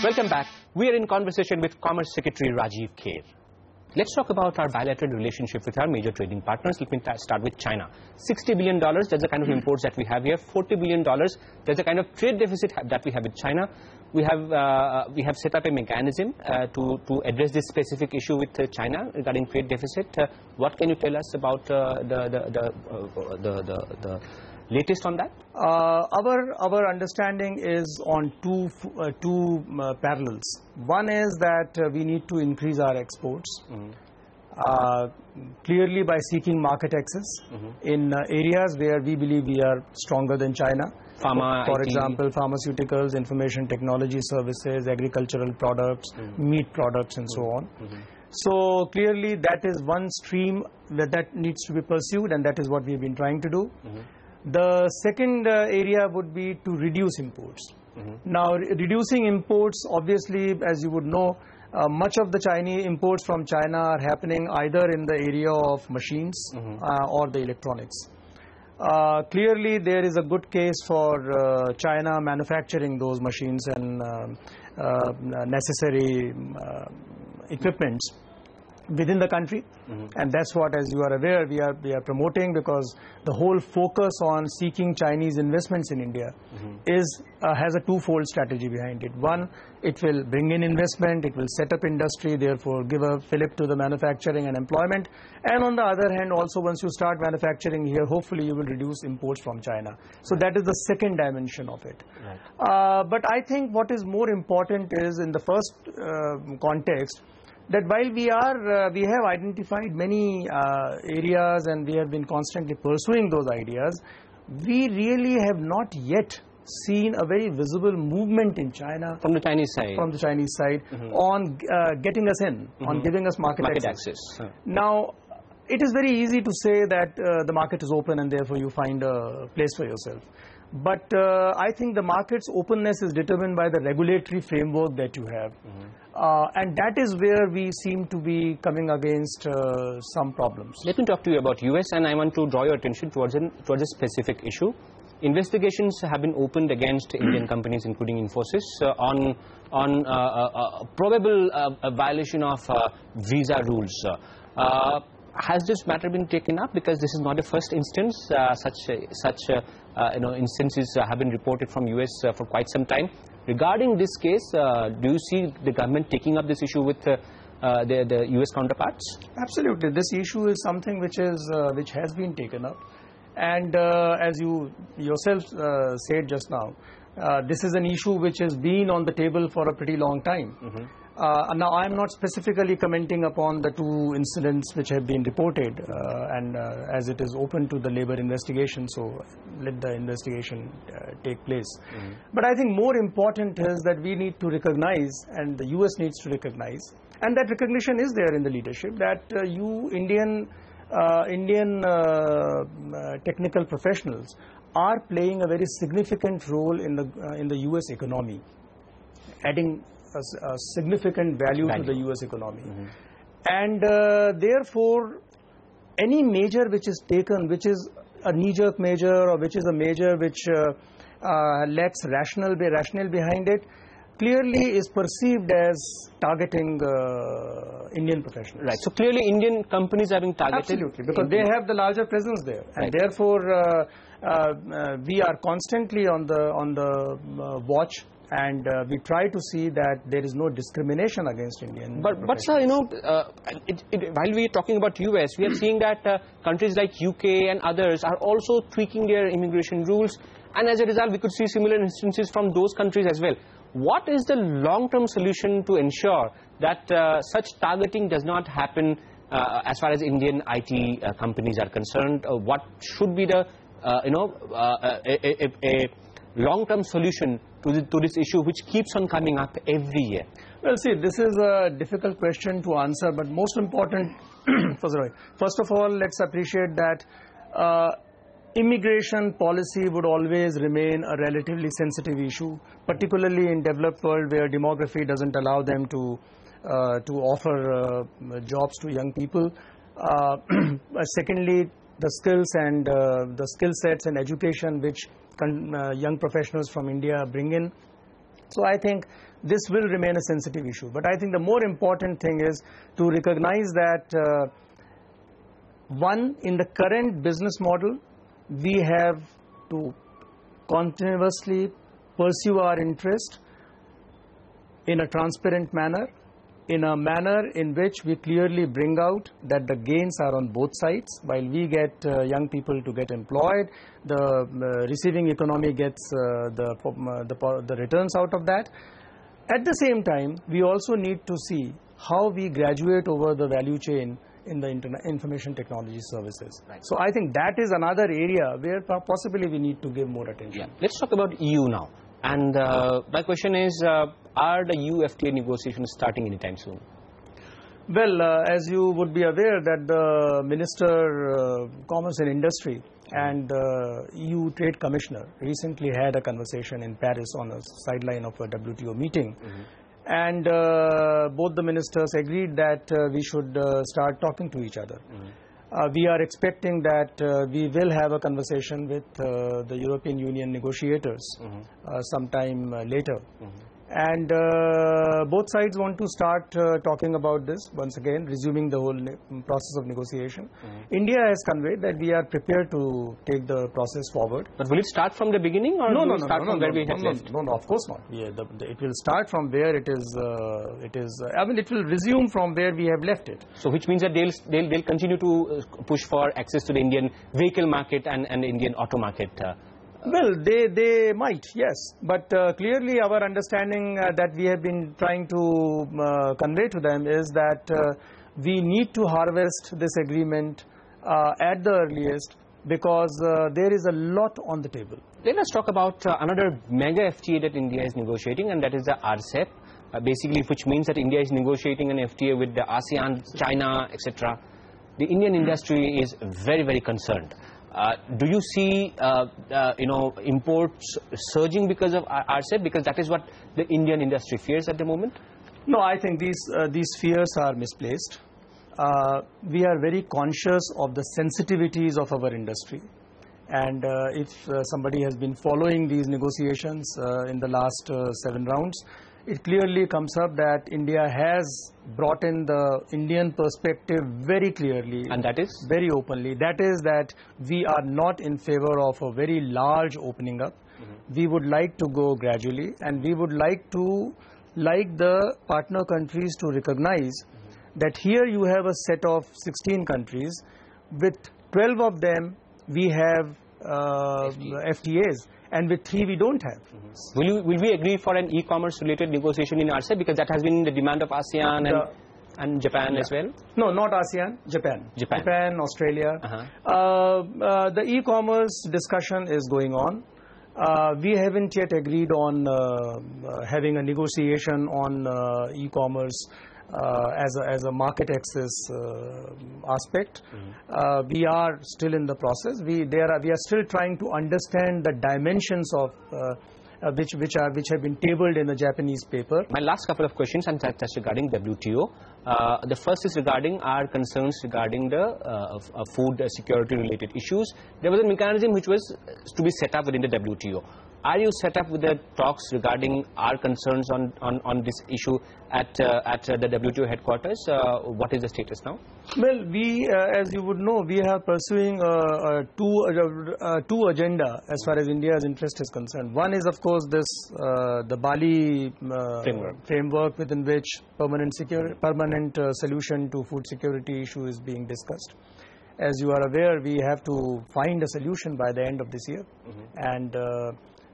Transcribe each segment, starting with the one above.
Welcome back. We are in conversation with Commerce Secretary Rajeev Kher. Let's talk about our bilateral relationship with our major trading partners. Let me start with China. $60 billion, that's the kind of imports that we have here. $40 billion, that's the kind of trade deficit that we have with China. We have set up a mechanism to address this specific issue with China regarding trade deficit. What can you tell us about the latest on that? Our understanding is on two parallels. One is that we need to increase our exports, clearly by seeking market access in areas where we believe we are stronger than China. Pharma, for IT. example, pharmaceuticals, information technology services, agricultural products, meat products, and so on. So clearly that is one stream that needs to be pursued, and that is what we have been trying to do. The second area would be to reduce imports. Now, reducing imports, obviously, as you would know, much of the Chinese imports from China are happening either in the area of machines or the electronics. Clearly, there is a good case for China manufacturing those machines and necessary equipments within the country, and that's what, as you are aware, we are promoting, because the whole focus on seeking Chinese investments in India has a twofold strategy behind it. One, it will bring in investment, it will set up industry, therefore give a fillip to the manufacturing and employment, and on the other hand also, once you start manufacturing here, hopefully you will reduce imports from China. So that is the second dimension of it. But I think what is more important is, in the first context, that while we have identified many areas and we have been constantly pursuing those ideas, we really have not yet seen a very visible movement in China from the Chinese side, on getting us in, on giving us market access. Now, it is very easy to say that the market is open and therefore you find a place for yourself. But I think the market's openness is determined by the regulatory framework that you have. And that is where we seem to be coming against some problems. Let me talk to you about US, and I want to draw your attention towards a specific issue. Investigations have been opened against Indian companies, including Infosys, on probable violation of visa rules. Has this matter been taken up? Because this is not the first instance. Such instances have been reported from US for quite some time. Regarding this case, do you see the government taking up this issue with the US counterparts? Absolutely. This issue is something which has been taken up. And as you yourself said just now, this is an issue which has been on the table for a pretty long time. Now, I am not specifically commenting upon the two incidents which have been reported, and as it is open to the labor investigation, so let the investigation take place. But I think more important is that we need to recognize, and the US needs to recognize, and that recognition is there in the leadership, that you Indian technical professionals are playing a very significant role in the US economy, adding a significant value to the US economy. And therefore, any measure which is taken, which is a knee-jerk measure, or which is a measure which lacks rationale behind it, clearly is perceived as targeting Indian professionals. Right. So clearly Indian companies are being targeted. Absolutely, because they have the larger presence there, and therefore we are constantly on the watch, and we try to see that there is no discrimination against Indian. But sir, while we are talking about US, we are seeing that countries like UK and others are also tweaking their immigration rules, and as a result, we could see similar instances from those countries as well. What is the long-term solution to ensure that such targeting does not happen as far as Indian IT companies are concerned? What should be the a long-term solution to this issue, which keeps on coming up every year? Well, see, this is a difficult question to answer, but most important, first of all, let's appreciate that immigration policy would always remain a relatively sensitive issue, particularly in developed world where demography doesn't allow them to offer jobs to young people. Secondly, the skills and the skill sets and education which young professionals from India bring in So I think this will remain a sensitive issue. But I think the more important thing is to recognize that one, in the current business model, we have to continuously pursue our interest in a transparent manner, in a manner in which we clearly bring out that the gains are on both sides. While we get young people to get employed, the receiving economy gets the returns out of that. At the same time, we also need to see how we graduate over the value chain in the information technology services. Right. So I think that is another area where possibly we need to give more attention. Yeah. Let's talk about EU now. And my question is, are the EU FTA negotiations starting anytime soon? Well, as you would be aware that the Minister Commerce and Industry and EU Trade Commissioner recently had a conversation in Paris on a sideline of a WTO meeting. And both the ministers agreed that we should start talking to each other. We are expecting that we will have a conversation with the European Union negotiators sometime later. And both sides want to start talking about this once again, resuming the whole process of negotiation. India has conveyed that we are prepared to take the process forward. But will it start from the beginning, or will it start from where we had left? No, of course not. It will start from where it is. I mean, it will resume from where we have left it. So, which means that they'll continue to push for access to the Indian vehicle market and the Indian auto market. Well, they might, yes. But clearly our understanding that we have been trying to convey to them is that we need to harvest this agreement at the earliest, because there is a lot on the table. Let us talk about another mega FTA that India is negotiating, and that is the RCEP, basically, which means that India is negotiating an FTA with the ASEAN, China, etc. The Indian industry is very, very concerned. Do you see, imports surging because of RCEP? Because that is what the Indian industry fears at the moment. No, I think these fears are misplaced. We are very conscious of the sensitivities of our industry. And if somebody has been following these negotiations in the last 7 rounds, it clearly comes up that India has brought in the Indian perspective very clearly. And that is? Very openly. That is that we are not in favor of a very large opening up. We would like to go gradually, and we would like the partner countries to recognize that here you have a set of 16 countries. With 12 of them, we have FTAs. And with 3 we don't have. Will we agree for an e-commerce related negotiation in RCEP, because that has been the demand of ASEAN and Japan as well? No, not ASEAN, Japan, Australia. The e-commerce discussion is going on. We haven't yet agreed on having a negotiation on e-commerce as a market access aspect. We are still in the process. We are still trying to understand the dimensions of which have been tabled in the Japanese paper. My last couple of questions, and that's regarding WTO. The first is regarding our concerns regarding the food security related issues. There was a mechanism which was to be set up within the WTO. Are you set up with the talks regarding our concerns on this issue at the WTO headquarters? What is the status now? Well, we, as you would know, we are pursuing two agenda as far as India's interest is concerned. One is, of course, this the Bali framework within which permanent solution to food security issue is being discussed. As you are aware, we have to find a solution by the end of this year, and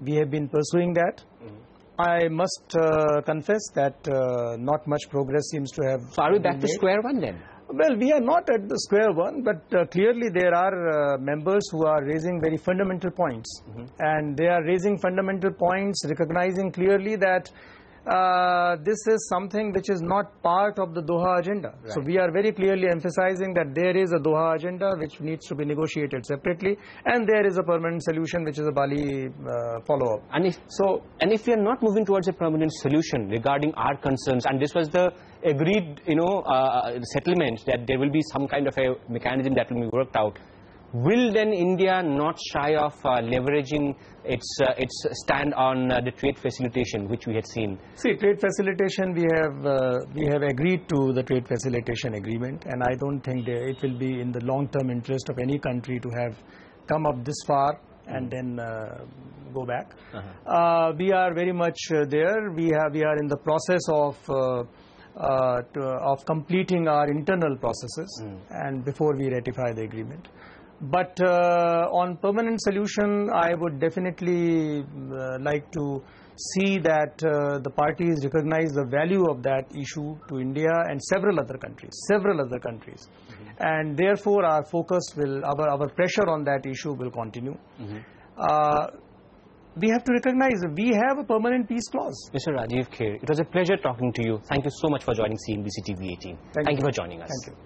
we have been pursuing that. I must confess that not much progress seems to have. So are we back to square one then? Well, we are not at the square one, but clearly there are members who are raising very fundamental points. And they are raising fundamental points, recognizing clearly that this is something which is not part of the Doha agenda. Right. So we are very clearly emphasizing that there is a Doha agenda which needs to be negotiated separately, and there is a permanent solution which is a Bali follow-up. And if we are not moving towards a permanent solution regarding our concerns, and this was the agreed settlement that there will be some kind of a mechanism that will be worked out, will then India not shy of leveraging its stand on the trade facilitation, which we had seen? See, trade facilitation, we have agreed to the trade facilitation agreement, and I don't think it will be in the long-term interest of any country to have come up this far and then go back. We are very much there. We are in the process of completing our internal processes and before we ratify the agreement. But on permanent solution, I would definitely like to see that the parties recognize the value of that issue to India and several other countries. And therefore our focus will, our pressure on that issue will continue. We have to recognize that we have a permanent peace clause. Mr. Rajeev Kher, it was a pleasure talking to you. Thank you so much for joining CNBC TV 18. Thank you for joining us. Thank you.